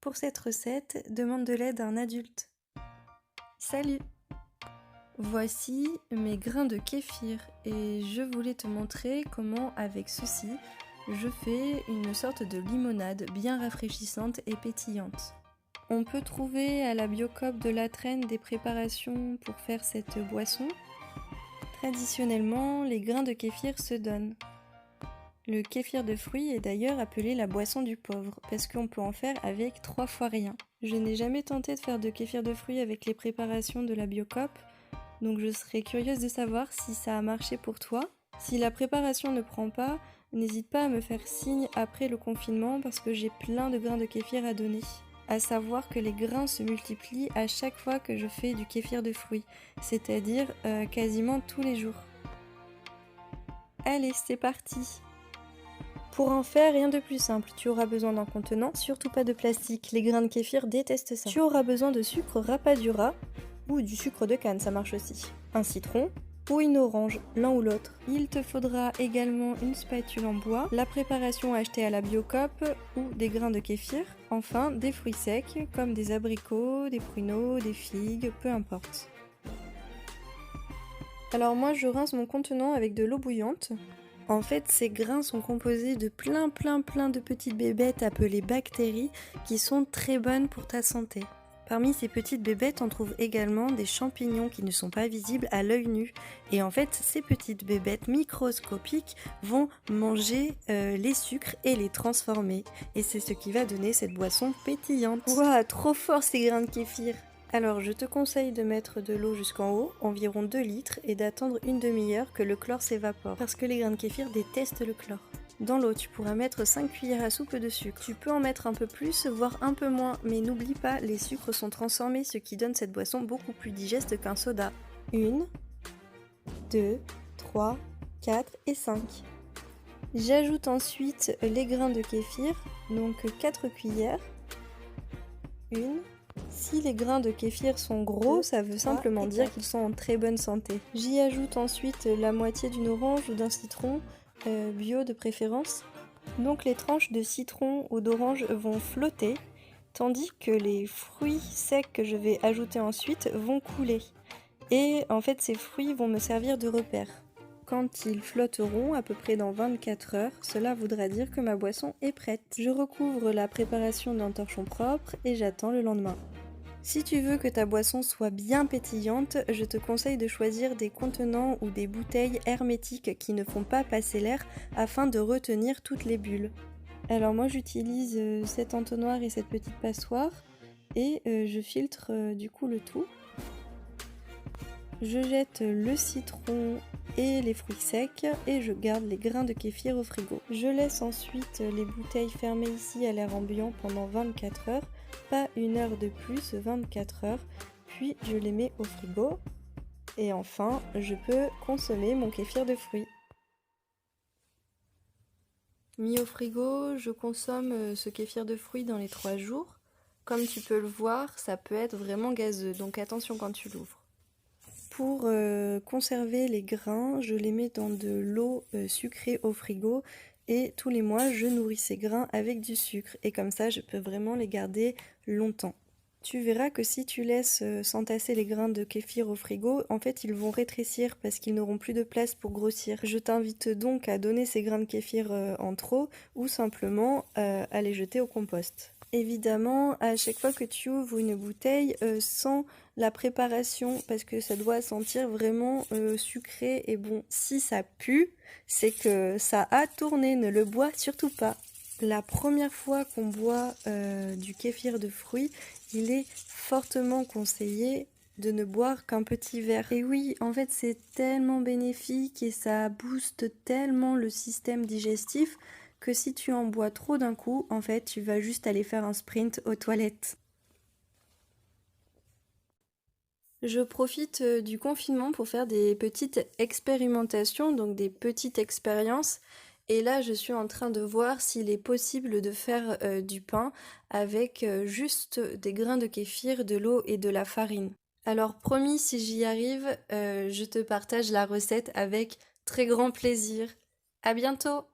pour cette recette, demande de l'aide à un adulte. Salut! Voici mes grains de kéfir et je voulais te montrer comment avec ceci, je fais une sorte de limonade bien rafraîchissante et pétillante. On peut trouver à la Biocoop de La Traîne des préparations pour faire cette boisson. Traditionnellement, les grains de kéfir se donnent. Le kéfir de fruits est d'ailleurs appelé la boisson du pauvre, parce qu'on peut en faire avec 3 fois rien. Je n'ai jamais tenté de faire de kéfir de fruits avec les préparations de la Biocoop, donc je serais curieuse de savoir si ça a marché pour toi. Si la préparation ne prend pas, n'hésite pas à me faire signe après le confinement parce que j'ai plein de grains de kéfir à donner. À savoir que les grains se multiplient à chaque fois que je fais du kéfir de fruits, c'est-à-dire quasiment tous les jours. Allez, c'est parti! Pour en faire, rien de plus simple. Tu auras besoin d'un contenant, surtout pas de plastique, les grains de kéfir détestent ça. Tu auras besoin de sucre rapadura, ou du sucre de canne, ça marche aussi. Un citron, ou une orange, l'un ou l'autre. Il te faudra également une spatule en bois, la préparation achetée à la Biocoop, ou des grains de kéfir. Enfin, des fruits secs, comme des abricots, des pruneaux, des figues, peu importe. Alors moi, je rince mon contenant avec de l'eau bouillante. En fait, ces grains sont composés de plein de petites bébêtes appelées bactéries qui sont très bonnes pour ta santé. Parmi ces petites bébêtes, on trouve également des champignons qui ne sont pas visibles à l'œil nu. Et en fait, ces petites bébêtes microscopiques vont manger les sucres et les transformer. Et c'est ce qui va donner cette boisson pétillante. Ouah, trop fort ces grains de kéfir! Alors, je te conseille de mettre de l'eau jusqu'en haut, environ 2 litres, et d'attendre une demi-heure que le chlore s'évapore, parce que les grains de kéfir détestent le chlore. Dans l'eau, tu pourras mettre 5 cuillères à soupe de sucre. Tu peux en mettre un peu plus, voire un peu moins, mais n'oublie pas, les sucres sont transformés, ce qui donne cette boisson beaucoup plus digeste qu'un soda. 1, 2, 3, 4 et 5. J'ajoute ensuite les grains de kéfir, donc 4 cuillères. 1. Si les grains de kéfir sont gros, ça veut simplement dire qu'ils sont en très bonne santé. J'y ajoute ensuite la moitié d'une orange ou d'un citron, bio de préférence. Donc les tranches de citron ou d'orange vont flotter, tandis que les fruits secs que je vais ajouter ensuite vont couler. Et en fait, ces fruits vont me servir de repère. Quand ils flotteront, à peu près dans 24 heures, cela voudra dire que ma boisson est prête. Je recouvre la préparation d'un torchon propre et j'attends le lendemain. Si tu veux que ta boisson soit bien pétillante, je te conseille de choisir des contenants ou des bouteilles hermétiques qui ne font pas passer l'air afin de retenir toutes les bulles. Alors moi j'utilise cet entonnoir et cette petite passoire et je filtre du coup le tout. Je jette le citron et les fruits secs et je garde les grains de kéfir au frigo. Je laisse ensuite les bouteilles fermées ici à l'air ambiant pendant 24 heures, pas une heure de plus, 24 heures, puis je les mets au frigo et enfin je peux consommer mon kéfir de fruits. Mis au frigo, je consomme ce kéfir de fruits dans les 3 jours. Comme tu peux le voir, ça peut être vraiment gazeux, donc attention quand tu l'ouvres. Pour conserver les grains, je les mets dans de l'eau sucrée au frigo et tous les mois je nourris ces grains avec du sucre et comme ça je peux vraiment les garder longtemps. Tu verras que si tu laisses s'entasser les grains de kéfir au frigo, en fait ils vont rétrécir parce qu'ils n'auront plus de place pour grossir. Je t'invite donc à donner ces grains de kéfir en trop ou simplement à les jeter au compost. Évidemment, à chaque fois que tu ouvres une bouteille, sens la préparation parce que ça doit sentir vraiment sucré et bon. Si ça pue, c'est que ça a tourné, ne le bois surtout pas. La première fois qu'on boit du kéfir de fruits, il est fortement conseillé de ne boire qu'un petit verre. Et oui, en fait, c'est tellement bénéfique et ça booste tellement le système digestif que si tu en bois trop d'un coup, en fait, tu vas juste aller faire un sprint aux toilettes. Je profite du confinement pour faire des petites expérimentations, donc des petites expériences. Et là, je suis en train de voir s'il est possible de faire du pain avec juste des grains de kéfir, de l'eau et de la farine. Alors promis, si j'y arrive, je te partage la recette avec très grand plaisir. À bientôt!